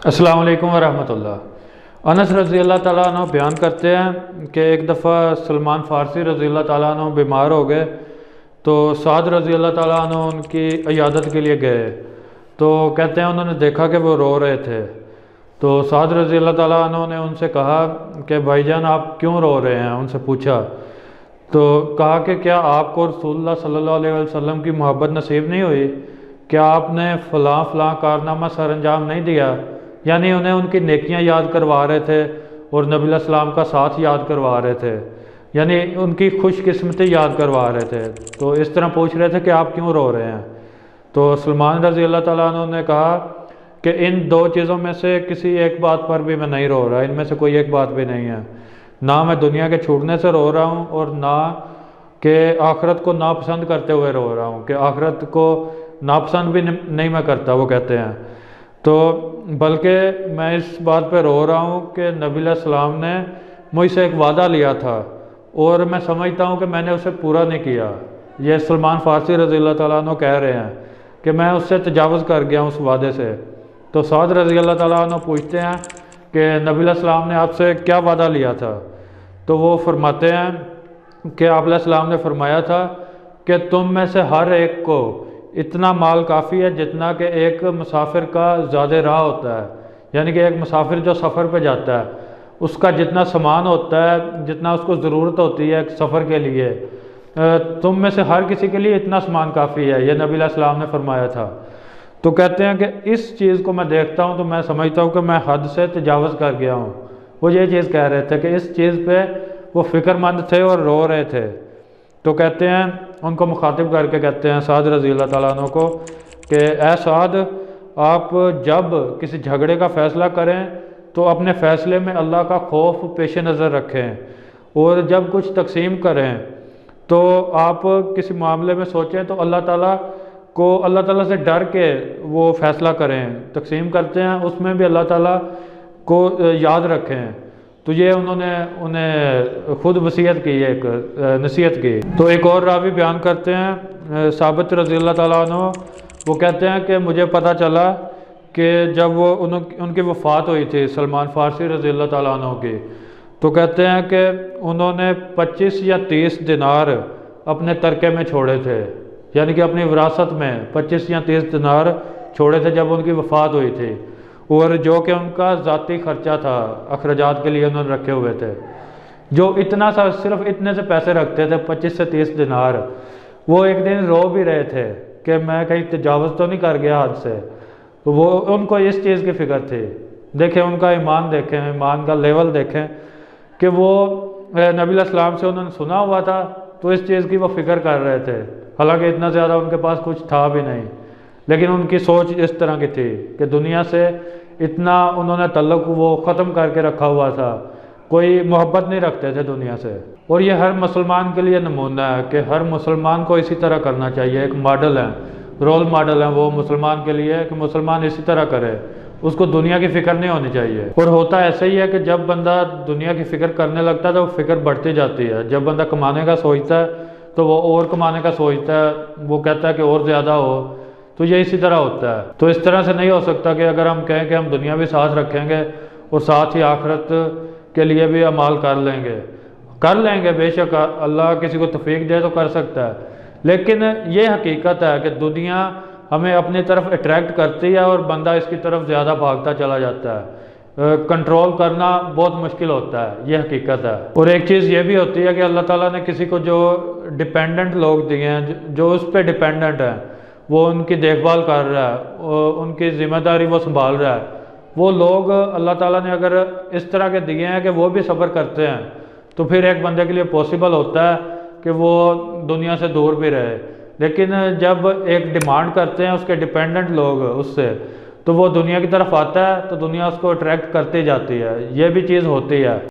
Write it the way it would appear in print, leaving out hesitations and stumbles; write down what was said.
अस्सलाम वालेकुम वरहमतुल्लाह। अनस रज़ी अल्लाह ताला अन्हु बयान करते हैं कि एक दफ़ा सलमान फ़ारसी रज़ी अल्लाह ताला अन्हु बीमार हो गए, तो साद रज़ी अल्लाह ताला अन्हु उनकी इयादत के लिए गए। तो कहते हैं उन्होंने देखा कि वो रो रहे थे। तो साद रज़ी अल्लाह ताला अन्हु ने उनसे कहा कि भाईजान आप क्यों रो रहे हैं, उनसे पूछा। तो कहा कि क्या आपको रसूलुल्लाह सल्लल्लाहु अलैहि वसल्लम की मोहब्बत नसीब नहीं हुई, क्या आपने फ़लाँ फ़लाँ कारनामा सर अंजाम नहीं दिया। यानी उन्हें उनकी नेकियां याद करवा रहे थे और नबी अलैहिस्सलाम का साथ याद करवा रहे थे, यानी उनकी खुशकिस्मती याद करवा रहे थे। तो इस तरह पूछ रहे थे कि आप क्यों रो रहे हैं। तो सलमान रज़ी अल्लाह ताला अन्हु ने कहा कि इन दो चीज़ों में से किसी एक बात पर भी मैं नहीं रो रहा, इनमें से कोई एक बात भी नहीं है। ना मैं दुनिया के छूटने से रो रहा हूँ और ना कि आखिरत को नापसंद करते हुए रो रहा हूँ, कि आखिरत को नापसंद भी नहीं मैं करता, वो कहते हैं। तो बल्कि मैं इस बात पे रो रहा हूँ कि नबी अलैहिस्सलाम ने मुझसे एक वादा लिया था और मैं समझता हूँ कि मैंने उसे पूरा नहीं किया। ये सलमान फ़ारसी रज़ी अल्लाह ताला अन्हु कह रहे हैं कि मैं उससे तजावुज़ कर गया उस वादे से। तो साद रज़ी अल्लाह ताला अन्हु पूछते हैं कि नबी अलैहिस्सलाम ने आपसे क्या वादा लिया था। तो वो फरमाते हैं कि आप अलैहिस्सलाम ने फरमाया था कि तुम में से हर एक को इतना माल काफ़ी है जितना कि एक मुसाफिर का ज़्यादा राह होता है। यानी कि एक मुसाफिर जो सफ़र पे जाता है उसका जितना सामान होता है, जितना उसको ज़रूरत होती है सफ़र के लिए, तुम में से हर किसी के लिए इतना सामान काफ़ी है, ये नबी अलैहिस्सलाम ने फरमाया था। तो कहते हैं कि इस चीज़ को मैं देखता हूँ तो मैं समझता हूँ कि मैं हद से तजावुज़ कर गया हूँ। वो ये चीज़ कह रहे थे कि इस चीज़ पे वो फ़िक्रमंद थे और रो रहे थे। तो कहते हैं उनको मुखातिब करके कहते हैं साद रज़ी अल्लाह ताला अन्हु को कि ए साद, आप जब किसी झगड़े का फ़ैसला करें तो अपने फ़ैसले में अल्लाह का खौफ पेश नज़र रखें, और जब कुछ तकसीम करें तो आप किसी मामले में सोचें तो अल्लाह ताला से डर के वो फ़ैसला करें। तकसीम करते हैं उसमें भी अल्लाह ताला को याद रखें। तो ये उन्होंने उन्हें खुद वसीयत की, एक नसीहत की। तो एक और रावी बयान करते हैं साबित रज़ी अल्लाह ताला अन्हु, वो कहते हैं कि मुझे पता चला कि जब वो उनकी वफ़ात हुई थी सलमान फ़ारसी रज़ी अल्लाह ताला अन्हु की, तो कहते हैं कि उन्होंने 25 या 30 दिनार अपने तरके में छोड़े थे, यानी कि अपनी विरासत में 25 या 30 दिनार छोड़े थे जब उनकी वफ़ात हुई थी, और जो कि उनका ज़ाती ख़र्चा था, अखराजात के लिए उन्होंने रखे हुए थे। जो इतना सा सिर्फ इतने से पैसे रखते थे, 25 से 30 दिनार, वो एक दिन रो भी रहे थे कि मैं कहीं तजावुज़ तो नहीं कर गया हद से। तो वो उनको इस चीज़ की फ़िक्र थी। देखें उनका ईमान, देखें ईमान का लेवल देखें कि वो नबी अलैहिस्सलाम से उन्होंने सुना हुआ था तो इस चीज़ की वो फ़िक्र कर रहे थे। हालांकि इतना ज़्यादा उनके पास कुछ था भी नहीं, लेकिन उनकी सोच इस तरह की थी कि दुनिया से इतना उन्होंने तल्लुक़ वो ख़त्म करके रखा हुआ था, कोई मोहब्बत नहीं रखते थे दुनिया से। और ये हर मुसलमान के लिए नमूना है कि हर मुसलमान को इसी तरह करना चाहिए। एक मॉडल है, रोल मॉडल है वो मुसलमान के लिए कि मुसलमान इसी तरह करे, उसको दुनिया की फ़िक्र नहीं होनी चाहिए। और होता ऐसा ही है कि जब बंदा दुनिया की फ़िक्र करने लगता है तो फ़िक्र बढ़ती जाती है। जब बंदा कमाने का सोचता है तो वो और कमाने का सोचता है, वो कहता है कि और ज़्यादा हो। तो ये इसी तरह होता है। तो इस तरह से नहीं हो सकता कि अगर हम कहें कि हम दुनिया भी साथ रखेंगे और साथ ही आखिरत के लिए भी अमाल कर लेंगे। बेशक अल्लाह किसी को तौफीक दे तो कर सकता है, लेकिन ये हकीकत है कि दुनिया हमें अपनी तरफ अट्रैक्ट करती है और बंदा इसकी तरफ ज़्यादा भागता चला जाता है। कंट्रोल करना बहुत मुश्किल होता है, ये हकीकत है। और एक चीज़ ये भी होती है कि अल्लाह ताला ने किसी को जो डिपेंडेंट लोग दिए हैं, जो उस पर डिपेंडेंट हैं, वो उनकी देखभाल कर रहा है, उनकी ज़िम्मेदारी वो संभाल रहा है, वो लोग अल्लाह ताला ने अगर इस तरह के दिए हैं कि वो भी सब्र करते हैं, तो फिर एक बंदे के लिए पॉसिबल होता है कि वो दुनिया से दूर भी रहे। लेकिन जब एक डिमांड करते हैं उसके डिपेंडेंट लोग उससे, तो वो दुनिया की तरफ आता है तो दुनिया उसको अट्रैक्ट करती जाती है। ये भी चीज़ होती है।